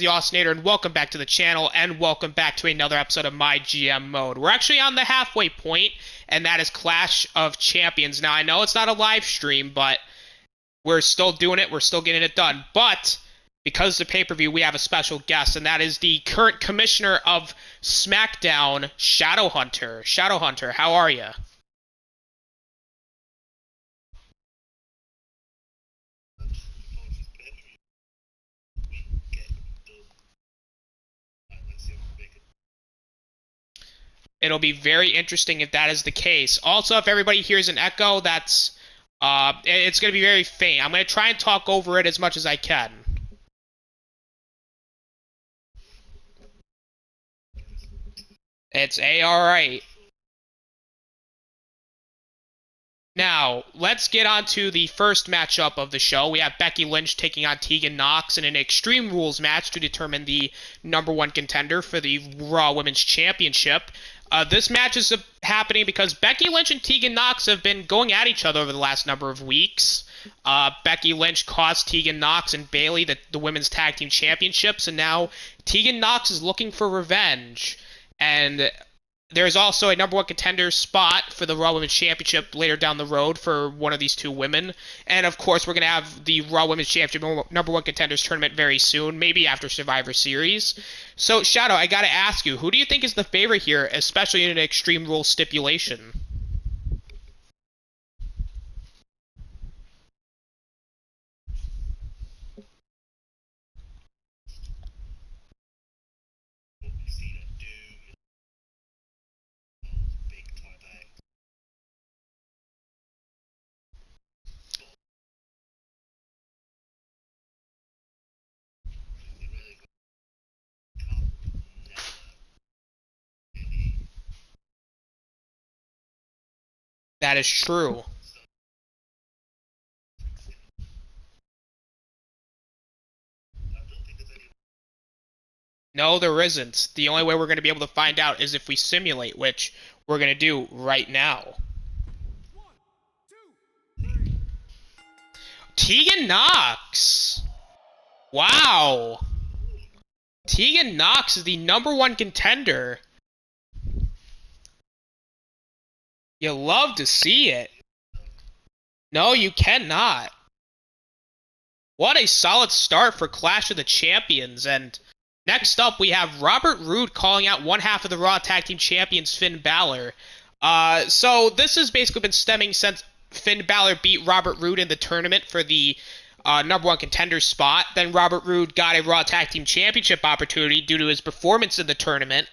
the Austinator, and welcome back to the channel, and welcome back to another episode of MyGM Mode. We're actually on the halfway point, and that is Clash of Champions. Now, I know it's not a live stream, but we're still doing it. We're still getting it done. But because of the pay-per-view, we have a special guest, and that is the current commissioner of SmackDown, Shadowhunter. Shadowhunter, how are you? It'll be very interesting if that is the case. Also, if everybody hears an echo, it's going to be very faint. I'm going to try and talk over it as much as I can. It's alright. Now, let's get on to the first matchup of the show. We have Becky Lynch taking on Tegan Nox in an Extreme Rules match to determine the #1 contender for the Raw Women's Championship. This match is happening because Becky Lynch and Tegan Nox have been going at each other over the last number of weeks. Becky Lynch cost Tegan Nox and Bayley the Women's Tag Team Championships, and now Tegan Nox is looking for revenge. And there's also a #1 contender spot for the Raw Women's Championship later down the road for one of these two women. And, of course, we're going to have the Raw Women's Championship #1 contenders tournament very soon, maybe after Survivor Series. So, Shadow, I got to ask you, who do you think is the favorite here, especially in an Extreme Rules stipulation? That is true. No, there isn't. The only way we're going to be able to find out is if we simulate, which we're going to do right now. Tegan Nox! Wow! Tegan Nox is the #1 contender. You love to see it. No, you cannot. What a solid start for Clash of the Champions. And next up, we have Robert Roode calling out one half of the Raw Tag Team Champions, Finn Balor. So this has basically been stemming since Finn Balor beat Robert Roode in the tournament for the #1 contender spot. Then Robert Roode got a Raw Tag Team Championship opportunity due to his performance in the tournament,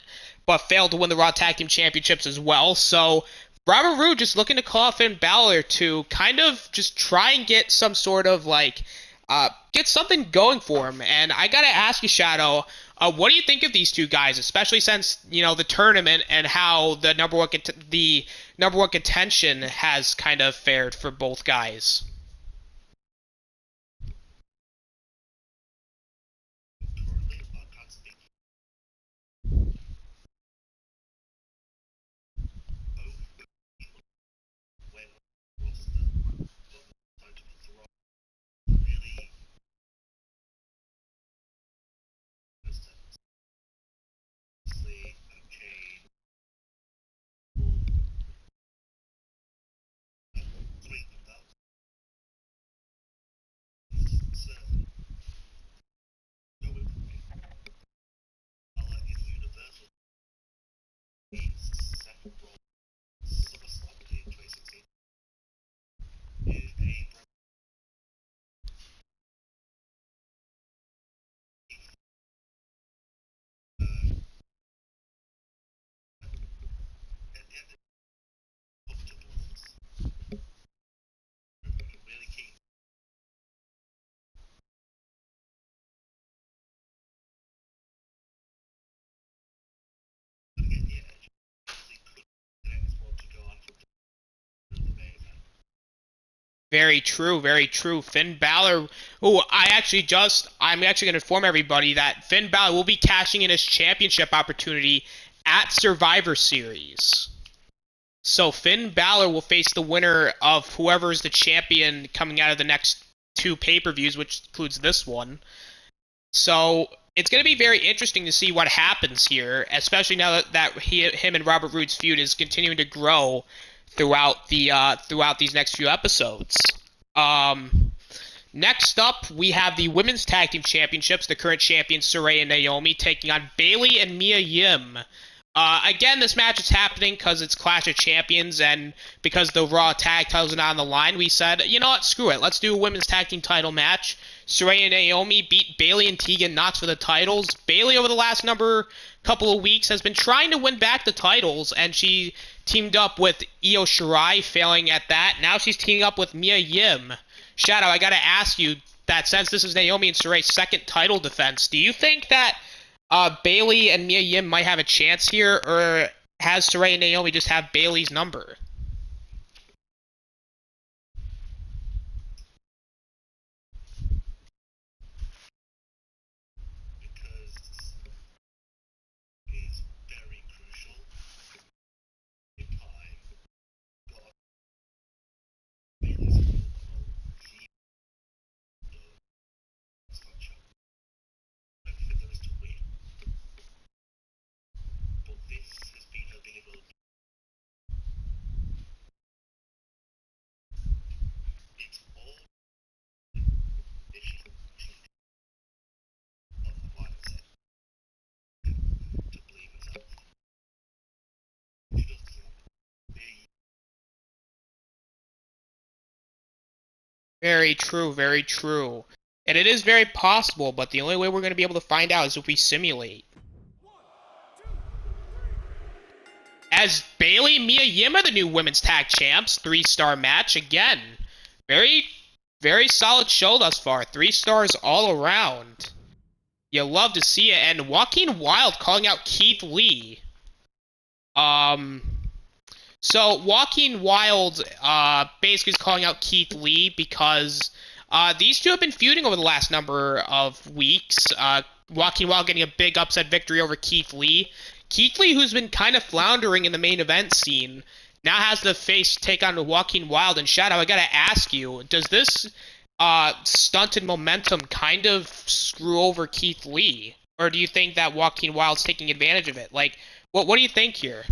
but failed to win the Raw Tag Team Championships as well. So Robert Roode just looking to call out Finn Balor to kind of just try and get some sort of get something going for him. And I gotta ask you, Shadow, what do you think of these two guys, especially since the tournament and how the #1 contention has kind of fared for both guys? Very true, very true. Finn Balor, who I'm actually going to inform everybody that Finn Balor will be cashing in his championship opportunity at Survivor Series. So Finn Balor will face the winner of whoever is the champion coming out of the next two pay-per-views, which includes this one. So it's going to be very interesting to see what happens here, especially now that him and Robert Roode's feud is continuing to grow throughout these next few episodes. Um, Next up, we have the Women's Tag Team Championships. The current champions, Saraya and Naomi, taking on Bayley and Mia Yim. Again, this match is happening because it's Clash of Champions, and because the Raw Tag titles are not on the line, we said, you know what, screw it. Let's do a Women's Tag Team title match. Saraya and Naomi beat Bayley and Tegan Knox for the titles. Bayley, over the last couple of weeks, has been trying to win back the titles, and she teamed up with Io Shirai, failing at that. Now she's teaming up with Mia Yim. Shadow, I gotta ask you that since this is Naomi and Saray's second title defense, do you think that Bayley and Mia Yim might have a chance here, or has Saraya and Naomi just have Bayley's number? Very true, very true. And it is very possible, but the only way we're going to be able to find out is if we simulate. As Bayley, Mia Yim are the new women's tag champs. 3-star match again. Very, very solid show thus far. 3 stars all around. You love to see it. And Joaquin Wilde calling out Keith Lee. So Joaquin Wilde basically is calling out Keith Lee because these two have been feuding over the last number of weeks. Joaquin Wilde getting a big upset victory over Keith Lee. Keith Lee, who's been kind of floundering in the main event scene, now has to take on Joaquin Wilde. And Shadow, I gotta ask you, does this stunted momentum kind of screw over Keith Lee? Or do you think that Joaquin Wilde's taking advantage of it? Like, what do you think here?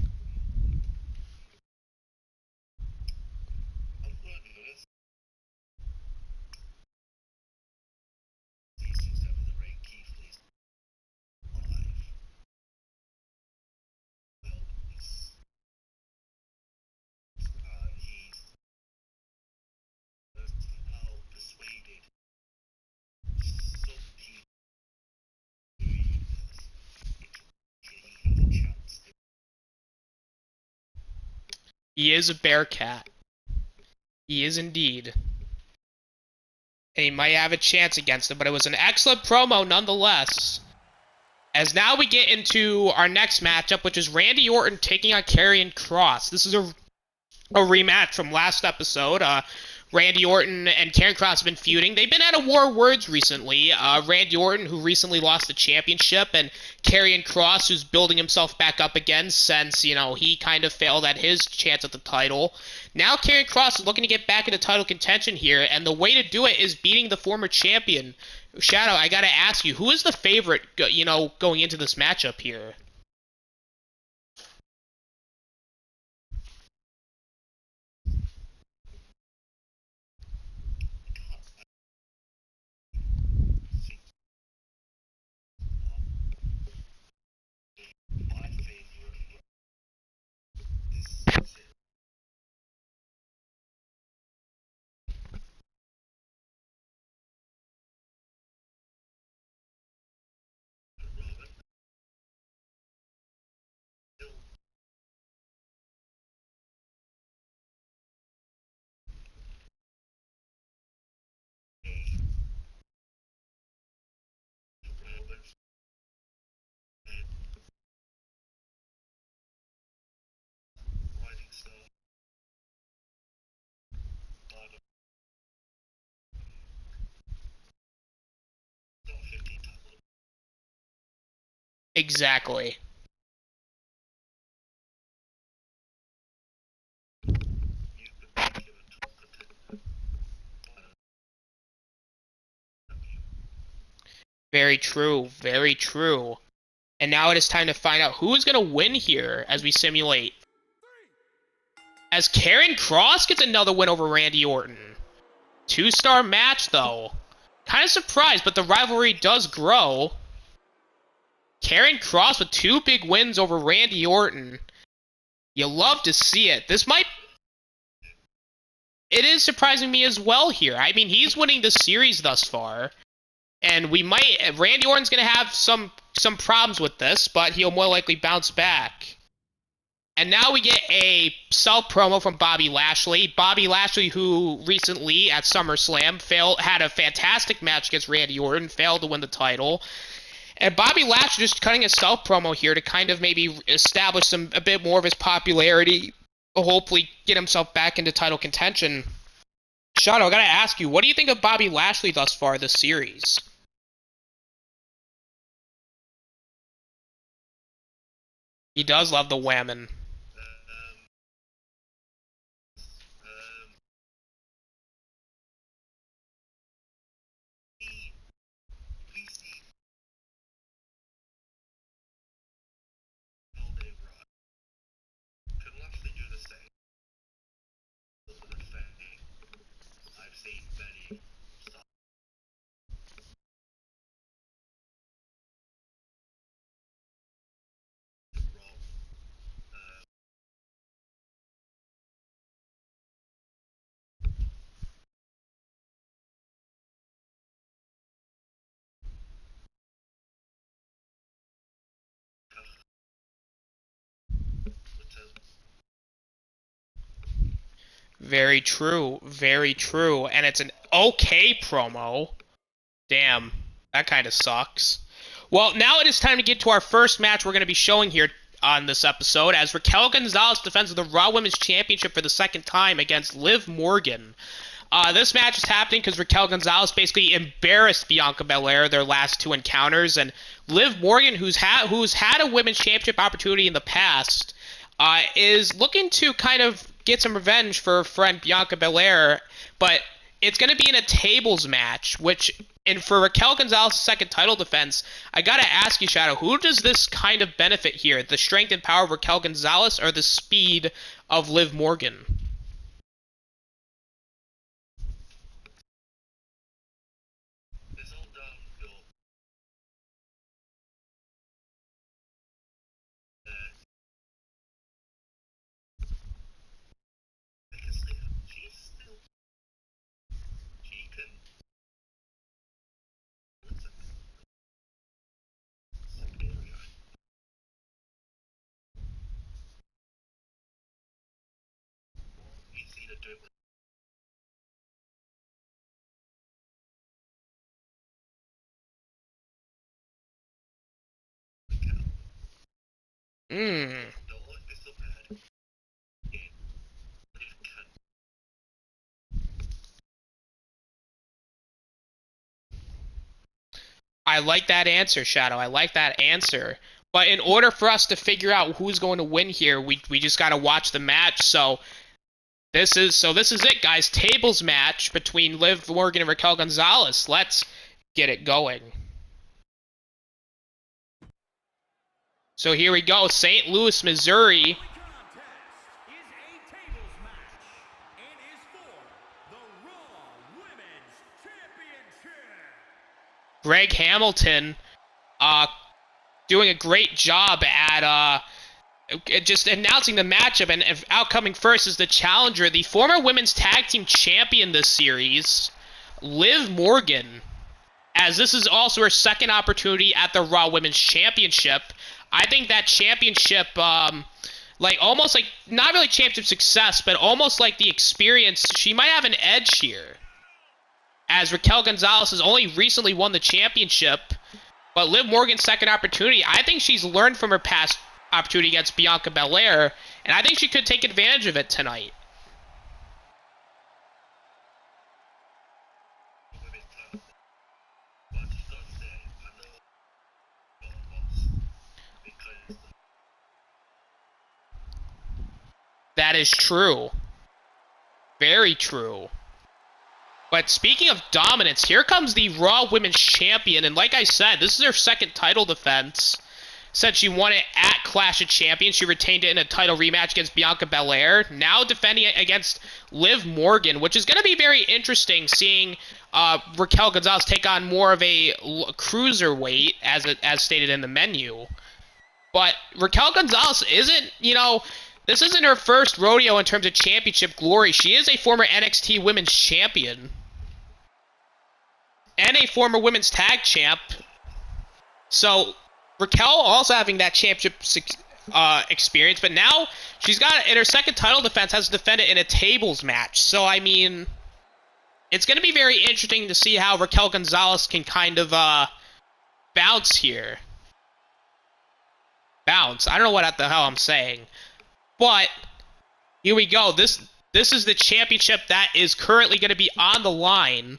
He is a Bearcat. He is indeed. And he might have a chance against him, but it was an excellent promo nonetheless. As now we get into our next matchup, which is Randy Orton taking on Karrion Kross. This is a rematch from last episode. Randy Orton and Karrion Kross have been feuding. They've been at a war of words recently. Randy Orton, who recently lost the championship, and Karrion Kross, who's building himself back up again since, you know, he kind of failed at his chance at the title. Now Karrion Kross is looking to get back into title contention here, and the way to do it is beating the former champion. Shadow, I gotta ask you, who is the favorite, going into this matchup here? Exactly. Very true. Very true. And now it is time to find out who is going to win here as we simulate. As Karen Cross gets another win over Randy Orton. 2-star match, though. Kind of surprised, but the rivalry does grow. Karen Cross with 2 big wins over Randy Orton. You love to see it. It is surprising me as well here. I mean, he's winning the series thus far. And Randy Orton's going to have some problems with this, but he'll more likely bounce back. And now we get a self-promo from Bobby Lashley. Bobby Lashley, who recently at SummerSlam had a fantastic match against Randy Orton, failed to win the title. And Bobby Lashley just cutting a self-promo here to kind of maybe establish a bit more of his popularity, hopefully get himself back into title contention. Shadow, I gotta ask you, what do you think of Bobby Lashley thus far this series? He does love the whammon. Very true, very true. And it's an okay promo. Damn, that kind of sucks. Well, now it is time to get to our first match we're going to be showing here on this episode, as Raquel Gonzalez defends the Raw Women's Championship for the second time against Liv Morgan. This match is happening because Raquel Gonzalez basically embarrassed Bianca Belair their last 2 encounters, and Liv Morgan, who's had a women's championship opportunity in the past, is looking to kind of get some revenge for her friend Bianca Belair, but it's going to be in a tables match, and for Raquel Gonzalez's second title defense, I gotta ask you, Shadow, who does this kind of benefit here? The strength and power of Raquel Gonzalez or the speed of Liv Morgan? Hmm. I like that answer, Shadow. I like that answer. But in order for us to figure out who's going to win here, we just gotta watch the match. So this is it, guys. Tables match between Liv Morgan and Raquel Gonzalez. Let's get it going. So here we go, St. Louis, Missouri. Greg Hamilton, doing a great job at just announcing the matchup, and outcoming first is the challenger, the former women's tag team champion this series, Liv Morgan, as this is also her second opportunity at the Raw Women's Championship. I think that championship, almost like, not really championship success, but almost like the experience, she might have an edge here. As Raquel Gonzalez has only recently won the championship, but Liv Morgan's second opportunity, I think she's learned from her past opportunity against Bianca Belair, and I think she could take advantage of it tonight. That is true. Very true. But speaking of dominance, here comes the Raw Women's Champion, and like I said, this is her second title defense. Said she won it at Clash of Champions. She retained it in a title rematch against Bianca Belair. Now defending it against Liv Morgan, which is going to be very interesting, seeing Raquel Gonzalez take on more of a cruiserweight, as stated in the menu. But Raquel Gonzalez isn't, this isn't her first rodeo in terms of championship glory. She is a former NXT Women's Champion. And a former Women's Tag Champ. So, Raquel also having that championship experience, but now she's got, in her second title defense, has defended in a tables match. So, I mean, it's going to be very interesting to see how Raquel Gonzalez can kind of bounce here. Bounce. I don't know what the hell I'm saying. But, here we go. This is the championship that is currently going to be on the line.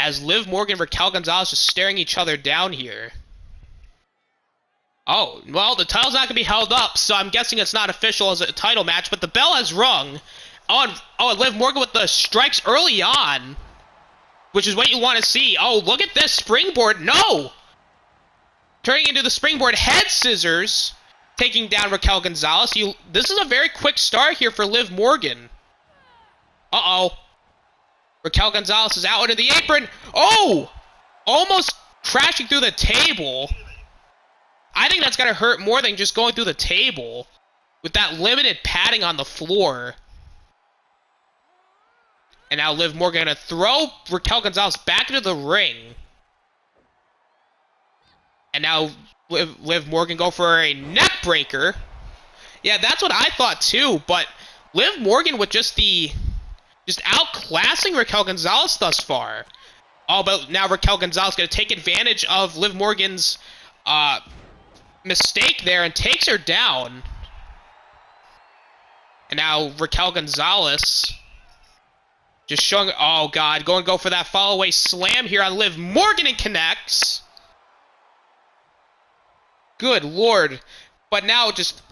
As Liv Morgan and Raquel Gonzalez just staring each other down here. Oh, well, the title's not going to be held up, so I'm guessing it's not official as a title match, but the bell has rung. Oh, Liv Morgan with the strikes early on, which is what you want to see. Oh, look at this springboard. No! Turning into the springboard head scissors, taking down Raquel Gonzalez. This is a very quick start here for Liv Morgan. Uh-oh. Raquel Gonzalez is out under the apron. Oh! Almost crashing through the table. I think that's going to hurt more than just going through the table. With that limited padding on the floor. And now Liv Morgan going to throw Raquel Gonzalez back into the ring. And now Liv Morgan go for a neck breaker. Yeah, that's what I thought too. But Liv Morgan with just outclassing Raquel Gonzalez thus far. Oh, but now Raquel Gonzalez going to take advantage of Liv Morgan's mistake there and takes her down. And now Raquel Gonzalez just showing, oh god, going to go for that follow away slam here on Liv Morgan and connects. Good lord. But now just,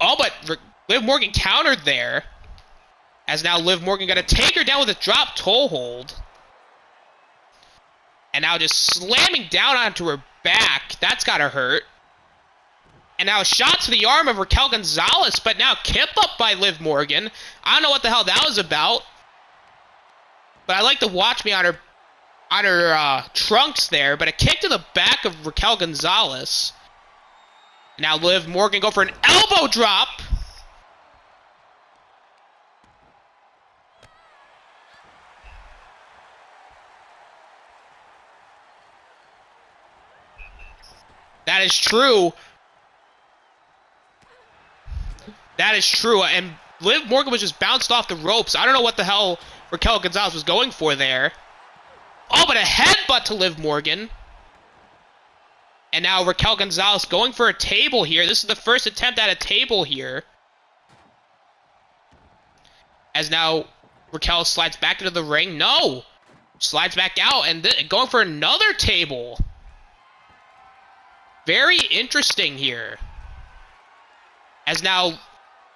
but Liv Morgan countered there. As now Liv Morgan going to take her down with a drop toe hold. And now just slamming down onto her back. That's got to hurt. And now a shot to the arm of Raquel Gonzalez, but now kept up by Liv Morgan. I don't know what the hell that was about. But I like to watch me on her trunks there. But a kick to the back of Raquel Gonzalez. Now Liv Morgan go for an elbow drop. That is true. That is true. And Liv Morgan was just bounced off the ropes. I don't know what the hell Raquel Gonzalez was going for there. Oh, but a headbutt to Liv Morgan. And now Raquel Gonzalez going for a table here. This is the first attempt at a table here. As now Raquel slides back into the ring. No! Slides back out and going for another table. Very interesting here. As now,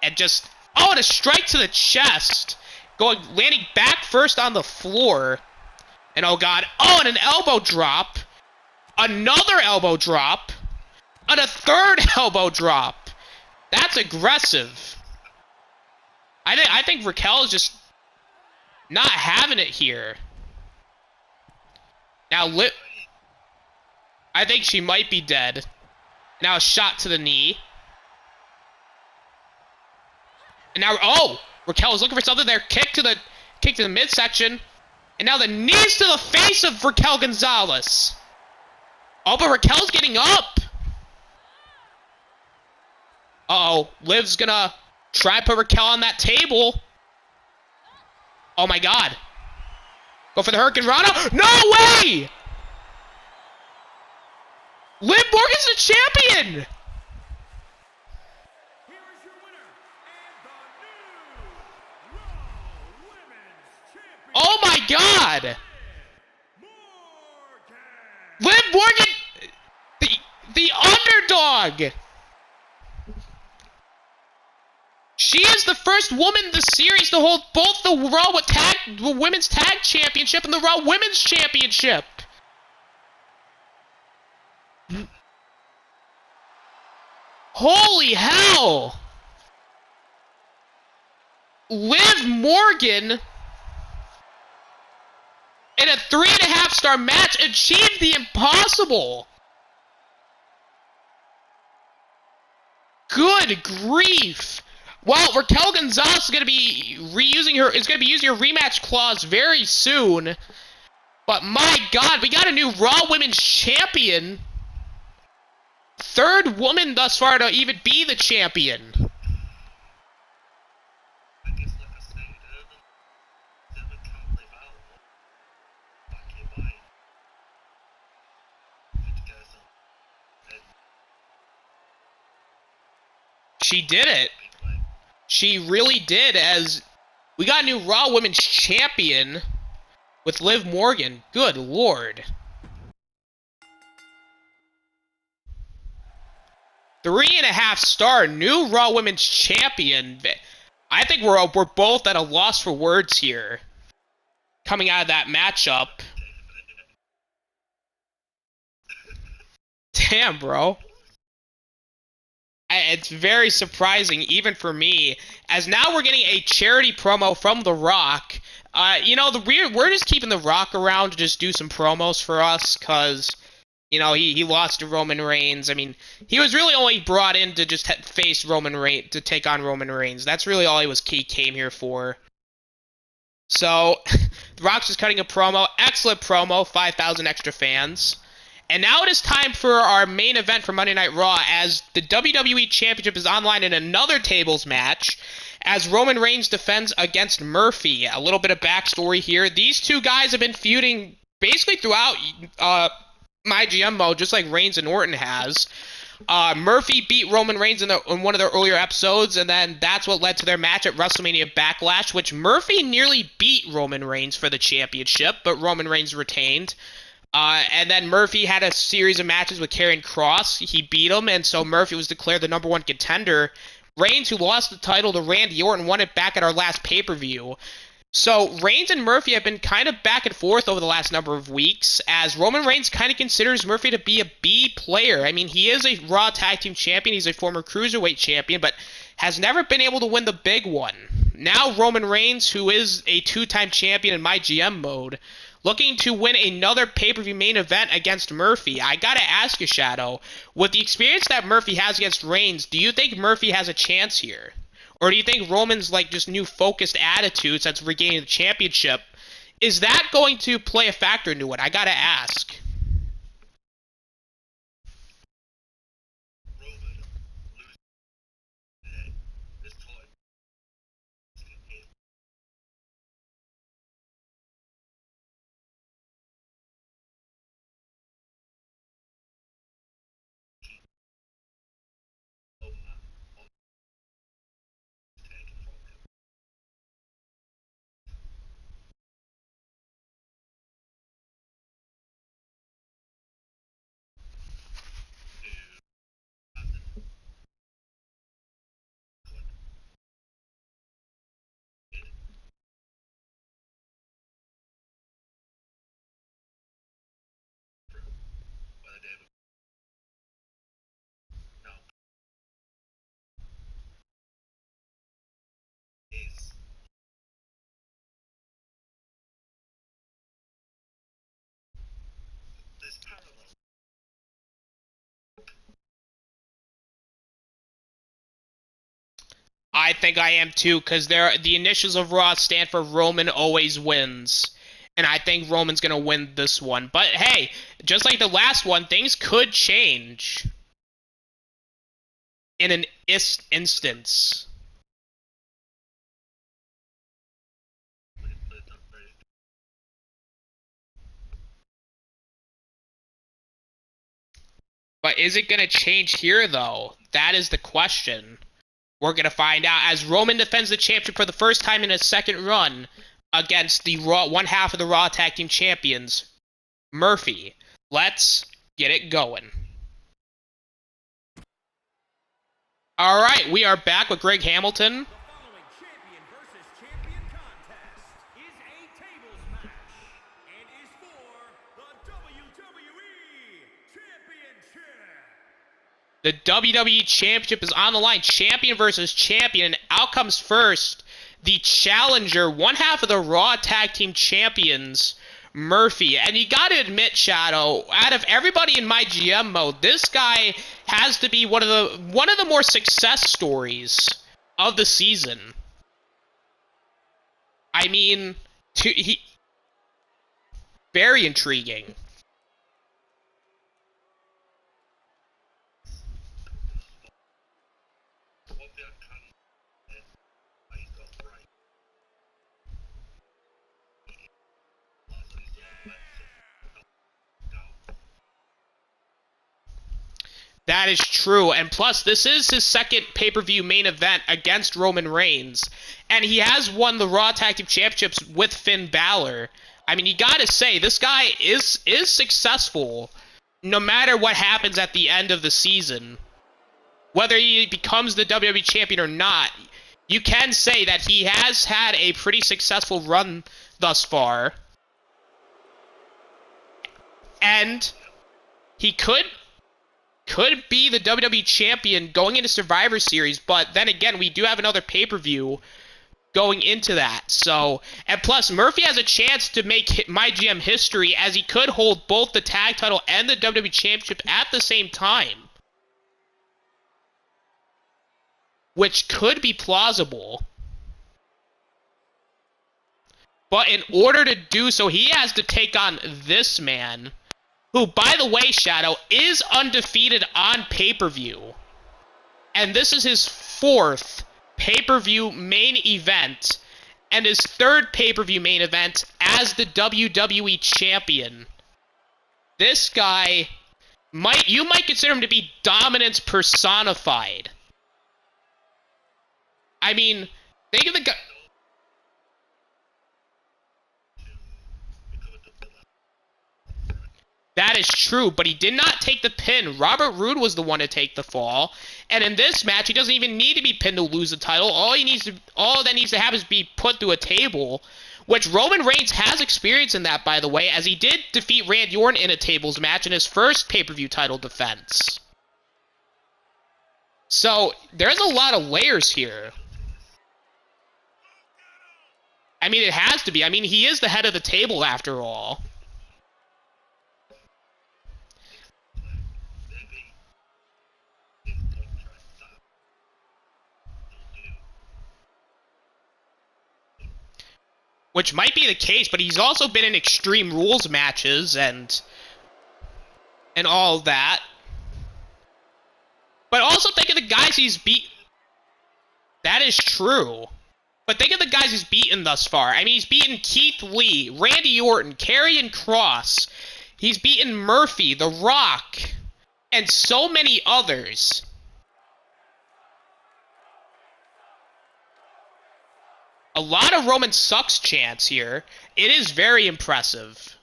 and just, and a strike to the chest. Landing back first on the floor. And oh god, and an elbow drop. Another elbow drop. And a third elbow drop. That's aggressive. I think Raquel is just not having it here. Now, I think she might be dead. Now a shot to the knee. And now, Raquel is looking for something there. Kick to the midsection. And now the knees to the face of Raquel Gonzalez. Oh, but Raquel's getting up. Liv's gonna try to put Raquel on that table. Oh my god. Go for the Hurricane Rana. No way! Liv Morgan's the champion! Oh my god! Liv Morgan, the underdog! She is the first woman in the series to hold both the Raw Women's Tag Championship and the Raw Women's Championship. Holy hell! Liv Morgan, in a 3.5-star match, achieved the impossible. Good grief! Well, Raquel Gonzalez is going to be using her rematch clause very soon. But my God, we got a new Raw Women's Champion. Third woman thus far to even be the champion. She did it. She really did, as we got a new Raw Women's Champion with Liv Morgan. Good Lord. 3.5-star new Raw Women's Champion. I think we're both at a loss for words here. Coming out of that matchup. Damn, bro. It's very surprising, even for me, as now we're getting a charity promo from The Rock. You know, we're just keeping The Rock around to just do some promos for us, because, you know, he lost to Roman Reigns. I mean, he was really only brought in to just face Roman Reigns, to take on Roman Reigns. That's really all he came here for. So, The Rock's just cutting a promo. Excellent promo, 5,000 extra fans. And now it is time for our main event for Monday Night Raw, as the WWE Championship is online in another tables match, as Roman Reigns defends against Murphy. A little bit of backstory here. These two guys have been feuding basically throughout MyGM mode, just like Reigns and Orton has. Murphy beat Roman Reigns in one of their earlier episodes, and then that's what led to their match at WrestleMania Backlash, which Murphy nearly beat Roman Reigns for the championship, but Roman Reigns retained. And then Murphy had a series of matches with Karrion Kross. He beat him, and so Murphy was declared the #1 contender. Reigns, who lost the title to Randy Orton, won it back at our last pay-per-view. So Reigns and Murphy have been kind of back and forth over the last number of weeks, as Roman Reigns kind of considers Murphy to be a B player. I mean, he is a Raw Tag Team Champion, he's a former Cruiserweight Champion, but has never been able to win the big one. Now Roman Reigns, who is a 2-time champion in MyGM mode, looking to win another pay-per-view main event against Murphy. I gotta ask you, Shadow, with the experience that Murphy has against Reigns, do you think Murphy has a chance here? Or do you think Roman's, like, just new focused attitude since regaining the championship, is that going to play a factor into it? I gotta ask. I think I am too, because the initials of Raw stand for Roman always wins. And I think Roman's going to win this one. But hey, just like the last one, things could change in an instance. But is it going to change here, though? That is the question. We're going to find out as Roman defends the championship for the first time in his second run against the Raw, one half of the Raw Tag Team Champions, Murphy. Let's get it going. Alright, we are back with Greg Hamilton. The WWE Championship is on the line. Champion versus champion. And out comes first the challenger, one half of the Raw Tag Team Champions, Murphy. And you gotta admit, Shadow, out of everybody in MyGM mode, this guy has to be one of the more success stories of the season. I mean, very intriguing. That is true, and plus, this is his second pay-per-view main event against Roman Reigns, and he has won the Raw Tag Team Championships with Finn Balor. I mean, you gotta say, this guy is successful, no matter what happens at the end of the season. Whether he becomes the WWE Champion or not, you can say that he has had a pretty successful run thus far. And he could be the WWE Champion going into Survivor Series, but then again, we do have another pay-per-view going into that. So, and plus, Murphy has a chance to make MyGM history, as he could hold both the tag title and the WWE Championship at the same time, which could be plausible. But in order to do so, he has to take on this man, who, by the way, Shadow, is undefeated on pay-per-view. And this is his fourth pay-per-view main event, and his third pay-per-view main event as the WWE Champion. This guy, you might consider him to be dominance personified. I mean, think of the guy. That is true, but he did not take the pin. Robert Roode was the one to take the fall. And in this match, he doesn't even need to be pinned to lose the title. All that needs to happen is be put through a table, which Roman Reigns has experience in that, by the way, as he did defeat Randy Orton in a tables match in his first pay-per-view title defense. So, there's a lot of layers here. I mean, it has to be. I mean, he is the head of the table after all. Which might be the case, but he's also been in Extreme Rules matches and all that. But also think of the guys he's beat. That is true. But think of the guys he's beaten thus far. I mean, he's beaten Keith Lee, Randy Orton, Karrion Kross. He's beaten Murphy, The Rock, and so many others. A lot of Roman sucks chants here. It is very impressive.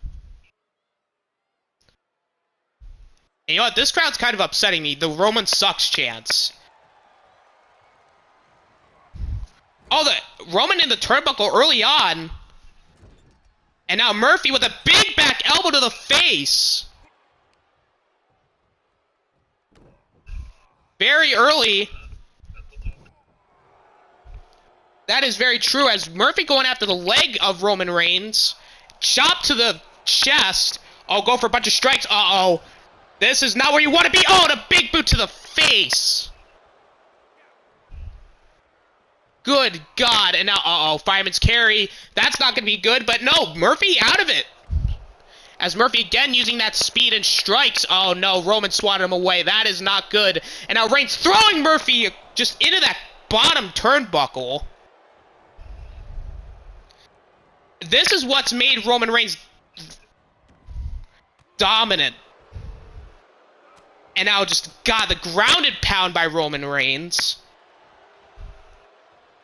And you know what? This crowd's kind of upsetting me. The Roman sucks chants. Oh, the Roman in the turnbuckle early on. And now Murphy with a big back elbow to the face. Very early. That is very true, as Murphy going after the leg of Roman Reigns. Chop to the chest. Oh, go for a bunch of strikes. Uh-oh. This is not where you want to be. Oh, and a big boot to the face. Good God. And now, uh-oh, fireman's carry. That's not going to be good, but no, Murphy out of it. As Murphy again using that speed and strikes. Oh, no, Roman swatted him away. That is not good. And now Reigns throwing Murphy just into that bottom turnbuckle. This is what's made Roman Reigns dominant. And now just, God, the grounded pound by Roman Reigns.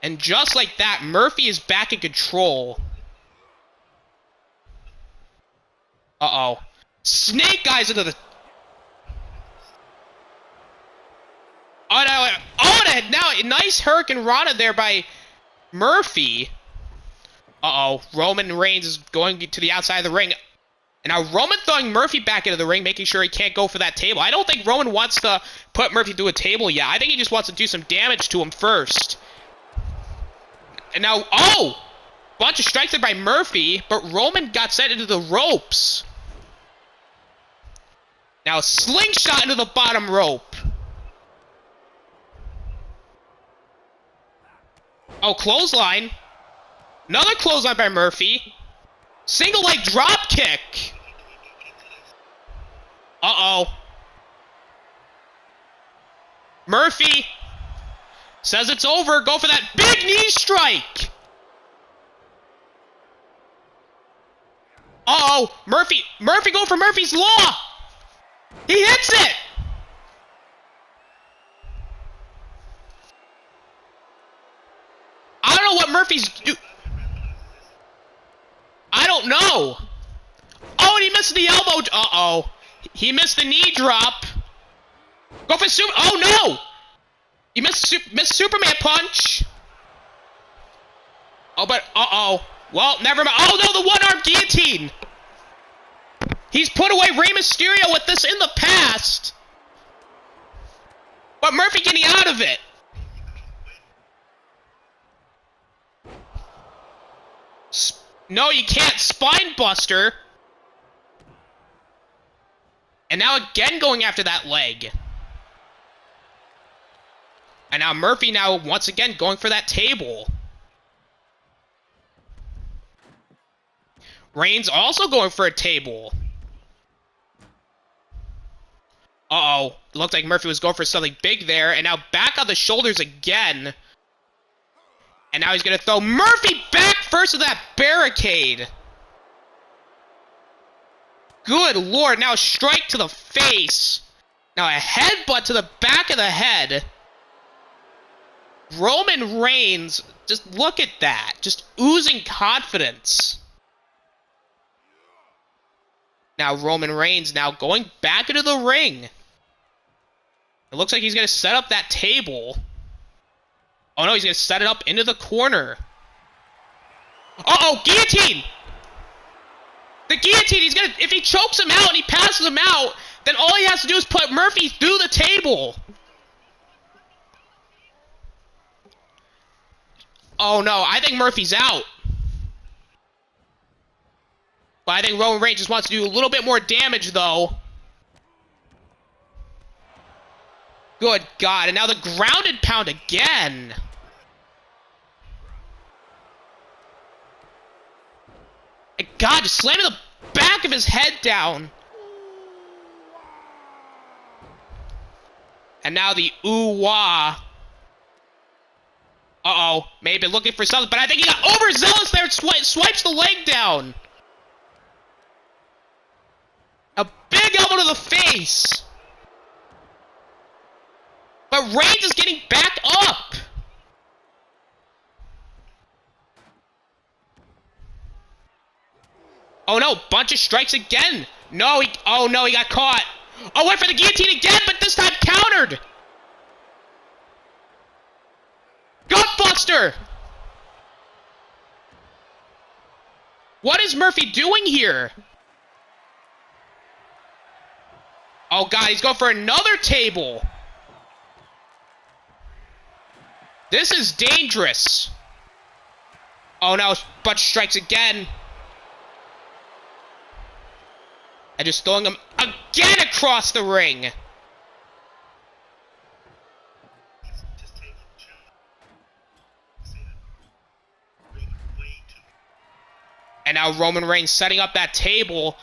And just like that, Murphy is back in control. Uh-oh. Snake Eyes into the... Oh, no, now, nice Hurricane Rana there by Murphy. Uh-oh, Roman Reigns is going to the outside of the ring. And now Roman throwing Murphy back into the ring, making sure he can't go for that table. I don't think Roman wants to put Murphy through a table yet. I think he just wants to do some damage to him first. And now, oh! Bunch of strikes there by Murphy, but Roman got sent into the ropes. Now, slingshot into the bottom rope. Oh, clothesline. Another clothesline by Murphy. Single leg drop kick. Uh-oh. Murphy says it's over. Go for that big knee strike. Uh-oh. Murphy going for Murphy's Law. He hits it. I don't know what Murphy's do. I don't know. Oh, and he missed the elbow. Uh-oh. He missed the knee drop. Go for super. Oh, no. He missed Superman punch. Oh, but uh-oh. Well, never mind. Oh, no, the one-arm guillotine. He's put away Rey Mysterio with this in the past. But Murphy getting out of it. No, you can't. Spine buster. And now again going after that leg. And now Murphy now once again going for that table. Reigns also going for a table. Uh-oh. Looked like Murphy was going for something big there. And now back on the shoulders again. And now he's going to throw Murphy back first to that barricade. Good lord. Now a strike to the face. Now a headbutt to the back of the head. Roman Reigns, just look at that. Just oozing confidence. Now Roman Reigns now going back into the ring. It looks like he's going to set up that table. Oh no, he's going to set it up into the corner. Uh-oh, guillotine! The guillotine, he's going to, if he chokes him out and he passes him out, then all he has to do is put Murphy through the table. Oh no, I think Murphy's out. But I think Roman Reigns just wants to do a little bit more damage, though. Good God, and now the grounded pound again. And God, just slamming the back of his head down. And now the ooh-wah. Uh-oh, maybe looking for something, but I think he got overzealous there and swipes the leg down. A big elbow to the face. But Reigns is getting back up. Oh no, bunch of strikes again. No, oh no, he got caught. Oh, went for the guillotine again, but this time countered. Gutbuster. What is Murphy doing here? Oh God, he's going for another table. This is dangerous. Oh no, bunch of strikes again. And just throwing him again across the ring. And now Roman Reigns setting up that table.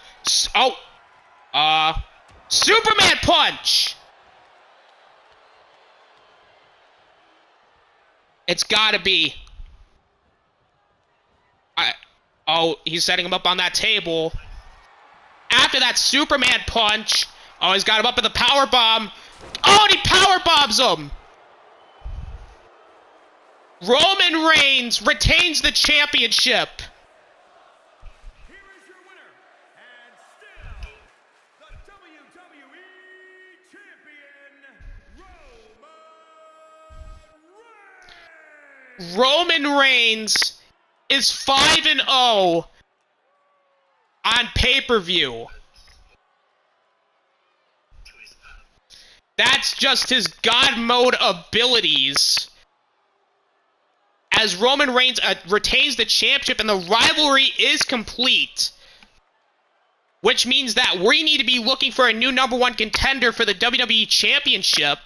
Superman punch! It's gotta be. Oh, he's setting him up on that table. After that Superman punch. Oh, he's got him up in the powerbomb. Oh, and he powerbombs him. Roman Reigns retains the championship. Here is your winner, and still the WWE Champion, Roman Reigns is 5-0 on pay-per-view. That's just his God mode abilities. As Roman Reigns retains the championship and the rivalry is complete. Which means that we need to be looking for a new #1 contender for the WWE Championship.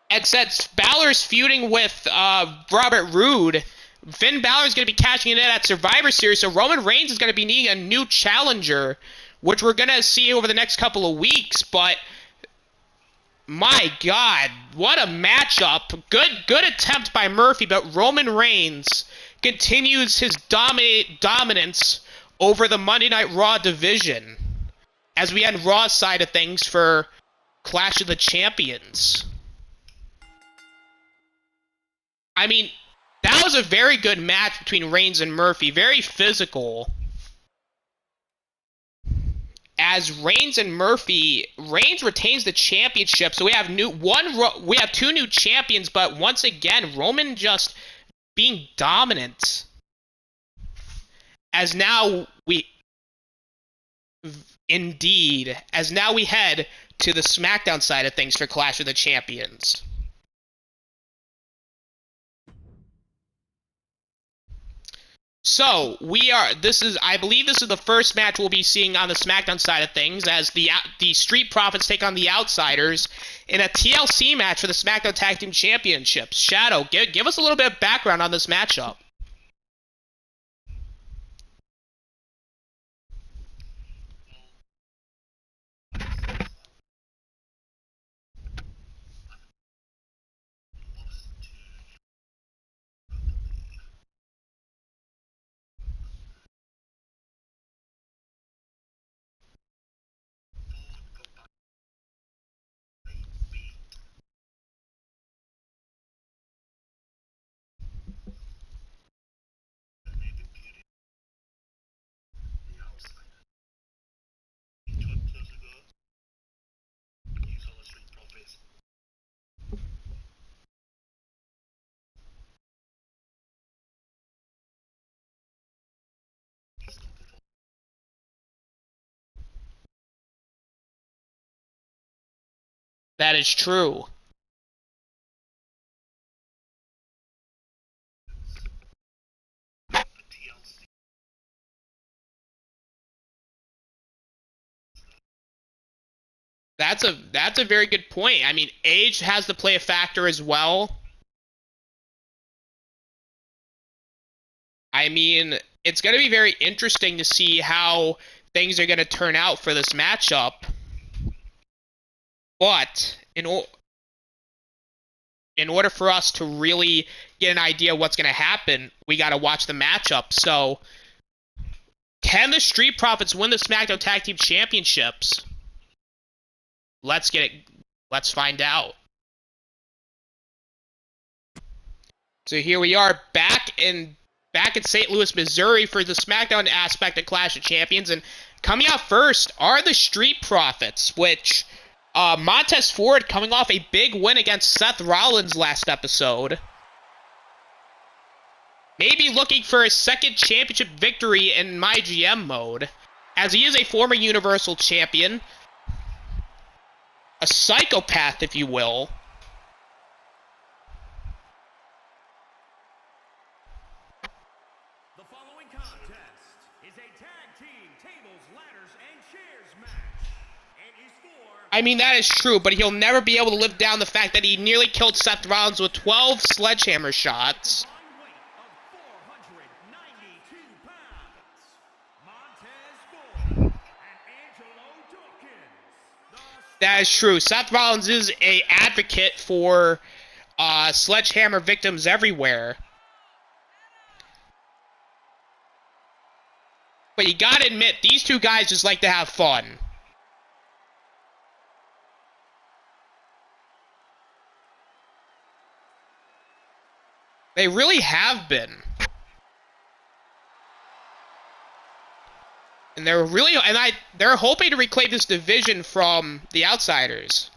And since Balor's feuding with Robert Roode, Finn Balor is going to be cashing in at Survivor Series, so Roman Reigns is going to be needing a new challenger, which we're going to see over the next couple of weeks, but my God, what a matchup. Good attempt by Murphy, but Roman Reigns continues his dominance over the Monday Night Raw division as we end Raw's side of things for Clash of the Champions. I mean, that was a very good match between Reigns and Murphy. Very physical. As Reigns and Murphy, Reigns retains the championship, so we have two new champions, but once again, Roman just being dominant. As now we head to the SmackDown side of things for Clash of the Champions. So, I believe this is the first match we'll be seeing on the SmackDown side of things, as the Street Profits take on the Outsiders in a TLC match for the SmackDown Tag Team Championships. Shadow, give us a little bit of background on this matchup. That is true. That's a very good point. I mean, age has to play a factor as well. I mean, it's going to be very interesting to see how things are going to turn out for this matchup. But in order for us to really get an idea of what's going to happen, we got to watch the matchup. So, can the Street Profits win the SmackDown Tag Team Championships? Let's find out. So here we are back in St. Louis, Missouri for the SmackDown aspect of Clash of Champions, and coming out first are the Street Profits, which Montez Ford coming off a big win against Seth Rollins last episode. Maybe looking for a second championship victory in MyGM mode, as he is a former Universal Champion. A psychopath, if you will. The following contest is a tag team tables, ladders, and chairs match. It is for... I mean, that is true, but he'll never be able to live down the fact that he nearly killed Seth Rollins with 12 sledgehammer shots. weight of 492 pounds, Montez Ford and Angelo Dawkins. That is true. Seth Rollins is an advocate for sledgehammer victims everywhere. But you gotta admit, these two guys just like to have fun. They really have been. And they're hoping to reclaim this division from the Outsiders.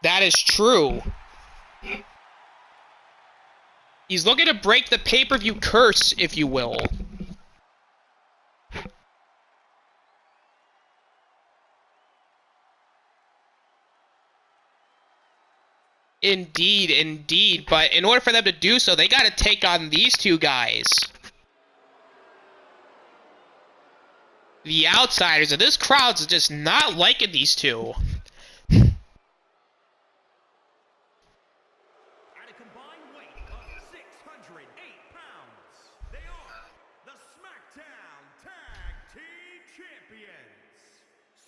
That is true. He's looking to break the pay-per-view curse, if you will. Indeed, indeed. But in order for them to do so, they gotta take on these two guys. The Outsiders, and this crowd's just not liking these two. At a combined weight of 608 pounds, they are the SmackDown Tag Team Champions,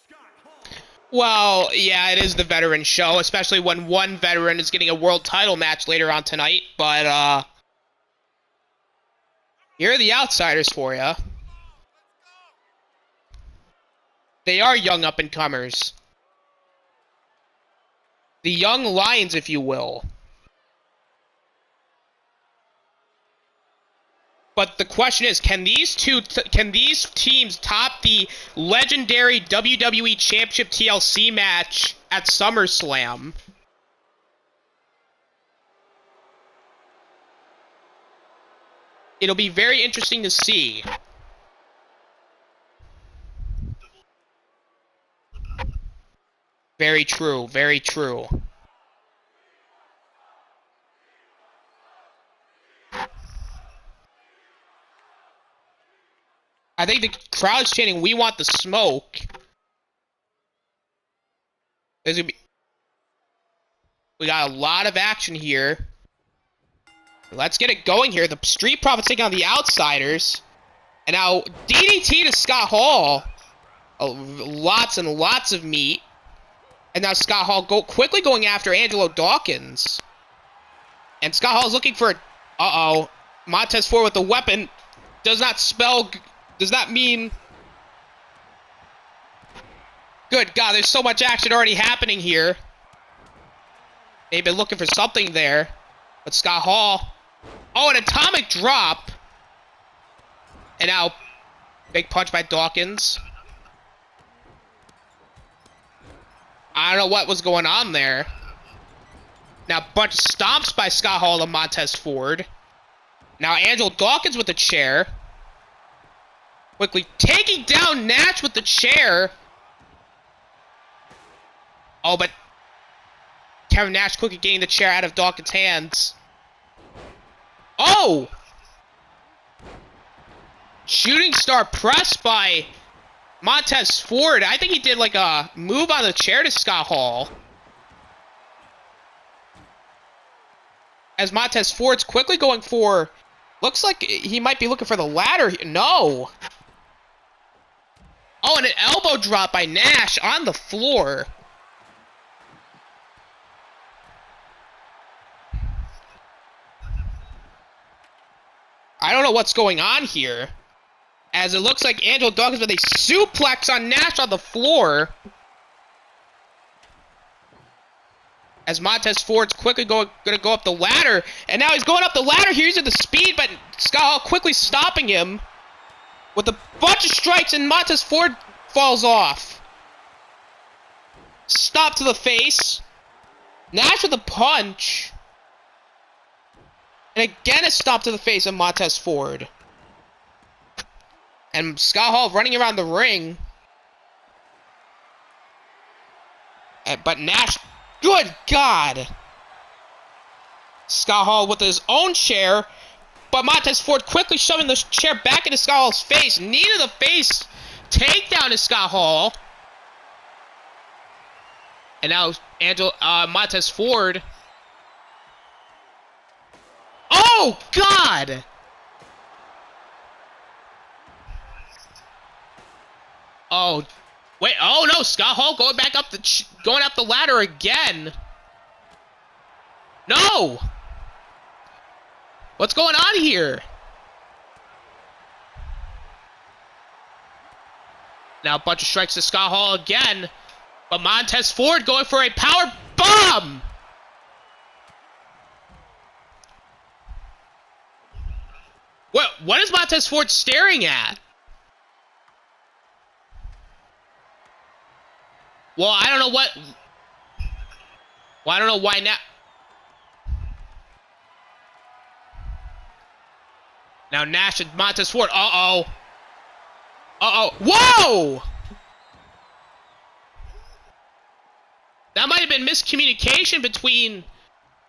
Scott Hall. Well, yeah, it is the veteran show, especially when one veteran is getting a world title match later on tonight, but, here are the Outsiders for you. They are young up-and-comers. The young lions, if you will. But the question is, can these teams top the legendary WWE Championship TLC match at SummerSlam? It'll be very interesting to see. Very true, very true. I think the crowd's chanting, "We want the smoke." There's gonna be... We got a lot of action here. Let's get it going here. The Street Profits taking on the Outsiders. And now, DDT to Scott Hall. Lots and lots of meat. And now Scott Hall quickly going after Angelo Dawkins. And Scott Hall is looking for... Uh-oh. Montez Ford with the weapon. Does not mean... Good God, there's so much action already happening here. They've been looking for something there. But Scott Hall... Oh, an atomic drop. And now, big punch by Dawkins. I don't know what was going on there. Now, bunch of stomps by Scott Hall and Montez Ford. Now, Angelo Dawkins with the chair. Quickly taking down Nash with the chair. Oh, but Kevin Nash quickly getting the chair out of Dawkins' hands. Oh! Shooting star press by Montez Ford. I think he did like a move on the chair to Scott Hall. As Montez Ford's quickly going for... Looks like he might be looking for the ladder. No! Oh, and an elbow drop by Nash on the floor. I don't know what's going on here. As it looks like Angelo Dawkins with a suplex on Nash on the floor. As Montez Ford's quickly going to go up the ladder. And now he's going up the ladder here using the speed, but Scott Hall quickly stopping him. With a bunch of strikes, and Montez Ford falls off. Stop to the face. Nash with a punch. And again a stop to the face of Montez Ford. And Scott Hall running around the ring. But Nash... Good God! Scott Hall with his own chair. But Montez Ford quickly shoving the chair back into Scott Hall's face. Knee to the face. Takedown to Scott Hall. And now Montez Ford... Oh, God! Oh, wait. Oh, no. Scott Hall going back up going up the ladder again. No! What's going on here? Now a bunch of strikes to Scott Hall again. But Montez Ford going for a power bomb! What is Montez Ford staring at? Well, I don't know what... Well, I don't know why now. Now Nash and Montez Ford. Uh-oh. Uh-oh. Whoa! That might have been miscommunication between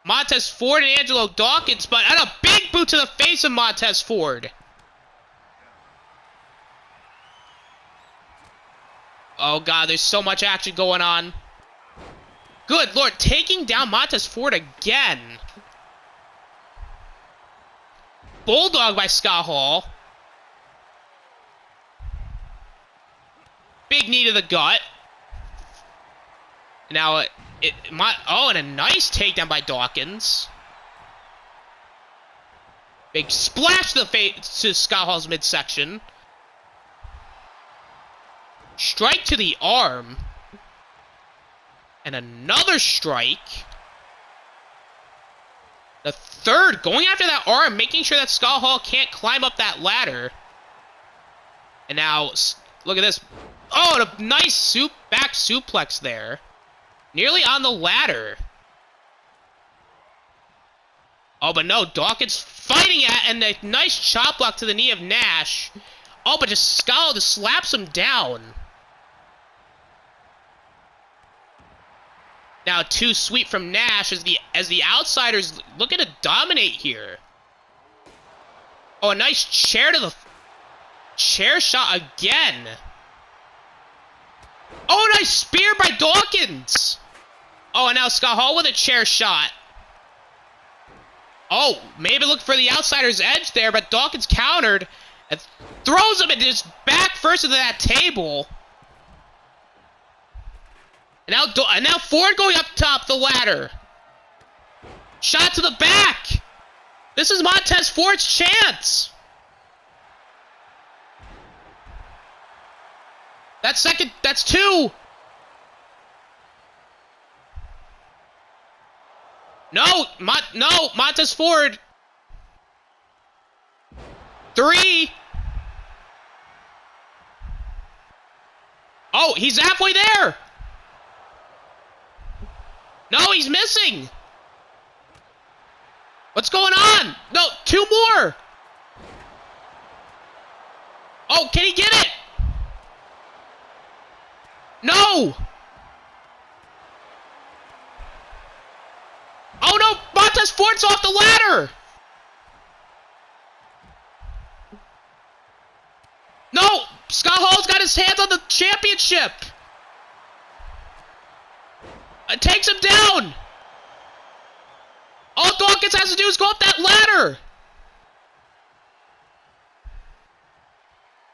Montez Ford and Angelo Dawkins, but and a big boot to the face of Montez Ford. Oh, God, there's so much action going on. Good Lord, taking down Montez Ford again. Bulldog by Scott Hall. Big knee to the gut. Now, and a nice takedown by Dawkins. Big splash to the face to Scott Hall's midsection. Strike to the arm. And another strike. The third, going after that arm, making sure that Scott Hall can't climb up that ladder. And now, look at this. Oh, and a nice back suplex there. Nearly on the ladder. Oh, but no, Dawkins fighting at, and a nice chop block to the knee of Nash. Oh, but just Scott Hall just slaps him down. Now, too sweet from Nash as the outsiders looking to dominate here. Oh, a nice chair shot again. Oh, nice spear by Dawkins. Oh, and now Scott Hall with a chair shot. Oh, maybe look for the outsider's edge there, but Dawkins countered and throws him into his back first into that table. And now Ford going up top the ladder. Shot to the back. This is Montez Ford's chance. That's two. No, Montez Ford. 3. Oh, he's halfway there. No, he's missing. What's going on? No, 2 more. Oh, can he get it? No. Oh, no, Montez Ford's off the ladder. No, Scott Hall's got his hands on the championship. It takes him down. All Dawkins has to do is go up that ladder.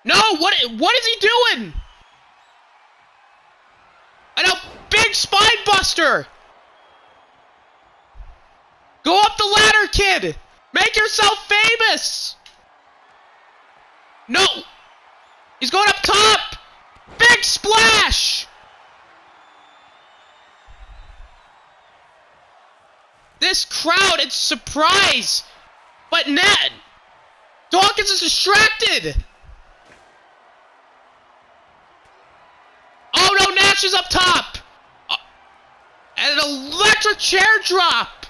No, what is he doing? And a big spine buster. Go up the ladder, kid. Make yourself famous. No. He's going up top. Big splash. This crowd, it's surprise. But Dawkins is distracted. Oh no, Nash is up top. And an electric chair drop.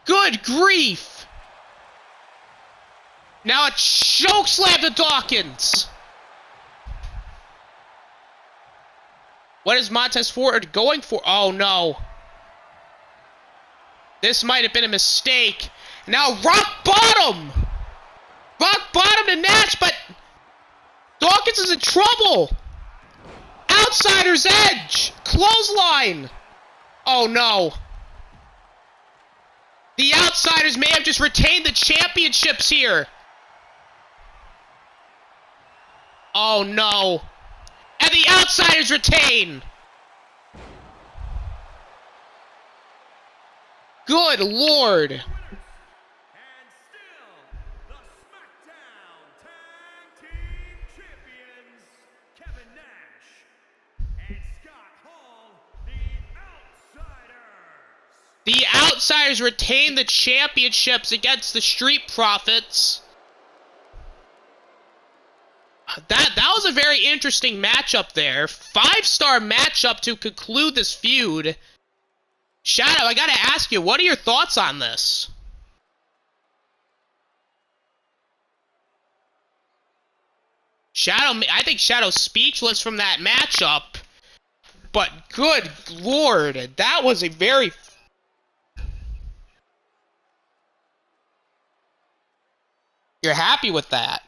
Good grief. Now a choke slam to Dawkins. What is Montez Ford going for? Oh no. This might have been a mistake. Now rock bottom. Rock bottom to Nash, but Dawkins is in trouble. Outsider's edge. Clothesline. Oh no. The outsiders may have just retained the championships here. Oh no. And the outsiders retain. Good Lord. And still, the SmackDown Tag Team Champions, Kevin Nash and Scott Hall, the Outsiders. The outsiders retain the championships against the Street Profits. That was a very interesting matchup there. 5-star matchup to conclude this feud. Shadow, I gotta ask you, what are your thoughts on this? Shadow, I think Shadow's speechless from that matchup. But good lord, that was a very... You're happy with that.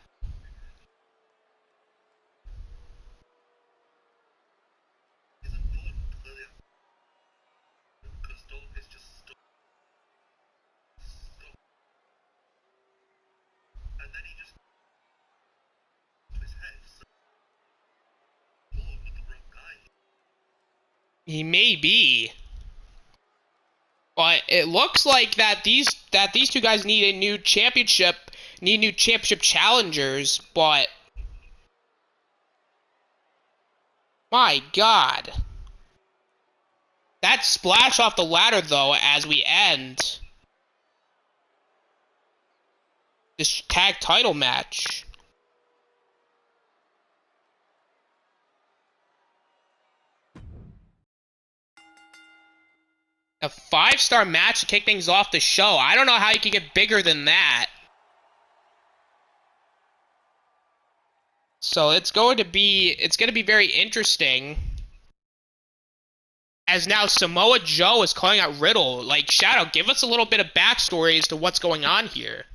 He may be. But it looks like that these two guys need new championship challengers, but my god. That splash off the ladder though as we end this tag title match. A 5-star match to kick things off the show. I don't know how you can get bigger than that. So it's going to be very interesting. As now Samoa Joe is calling out Riddle. Like, Shadow, give us a little bit of backstory as to what's going on here.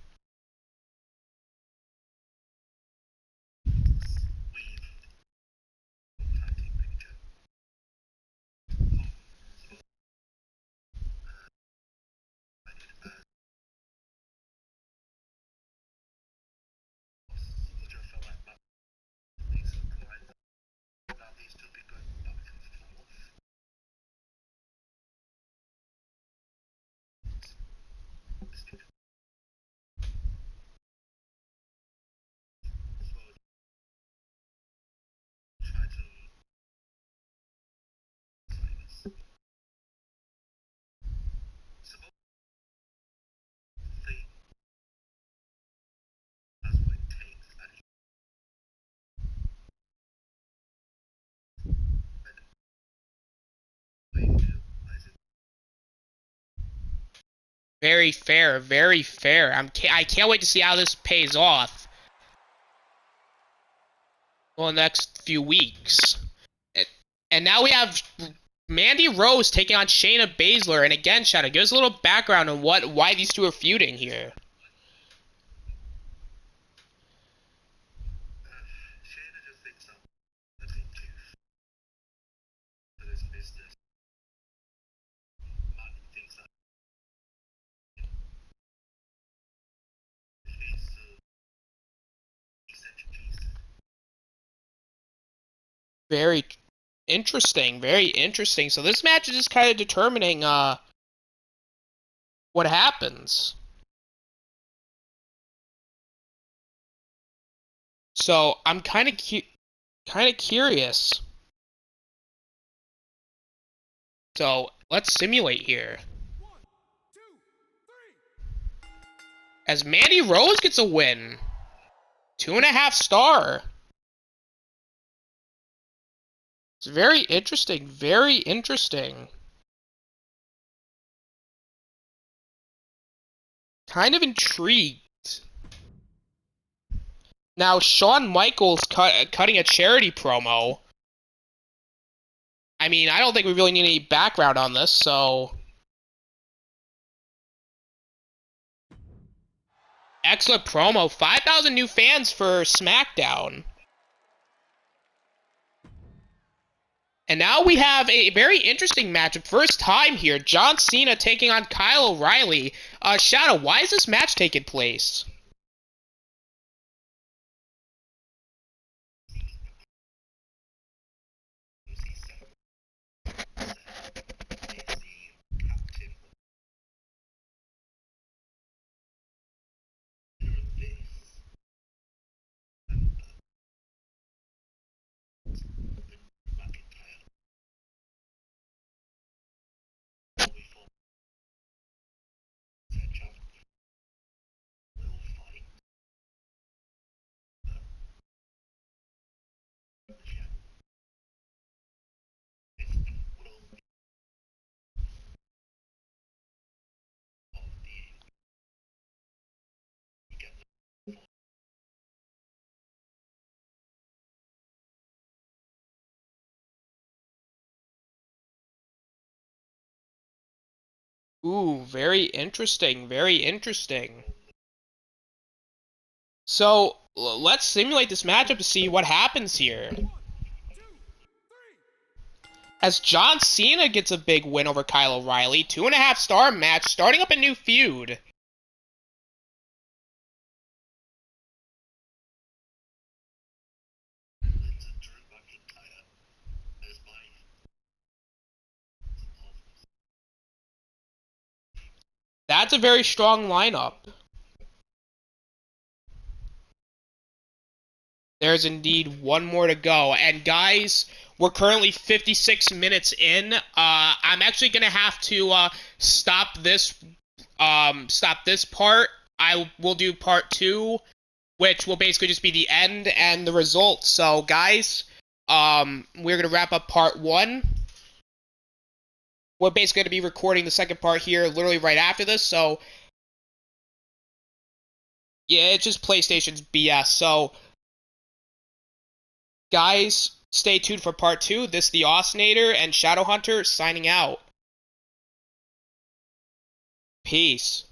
Very fair, very fair. I can't wait to see how this pays off. Well, the next few weeks. And now we have Mandy Rose taking on Shayna Baszler. And again, Shadow, give us a little background on why these two are feuding here. Very interesting, very interesting. So this match is just kind of determining what happens. So I'm kind of curious. So let's simulate here. 1, 2, 3. As Mandy Rose gets a win. 2.5 star. It's very interesting, very interesting. Kind of intrigued. Now, Shawn Michaels cutting a charity promo. I mean, I don't think we really need any background on this, so... Excellent promo. 5,000 new fans for SmackDown. And now we have a very interesting matchup. First time here. John Cena taking on Kyle O'Reilly. Shadow, why is this match taking place? Ooh, very interesting, very interesting. So, let's simulate this matchup to see what happens here. As John Cena gets a big win over Kyle O'Reilly, 2.5-star match, starting up a new feud. That's a very strong lineup. There's indeed one more to go. And guys, we're currently 56 minutes in. I'm actually gonna have to stop this part. I will do part 2, which will basically just be the end and the results. So guys, we're gonna wrap up part 1. We're basically gonna be recording the second part here literally right after this. So yeah, it's just PlayStation's BS. So guys, stay tuned for part 2. This is the Osinator and Shadowhunter signing out. Peace.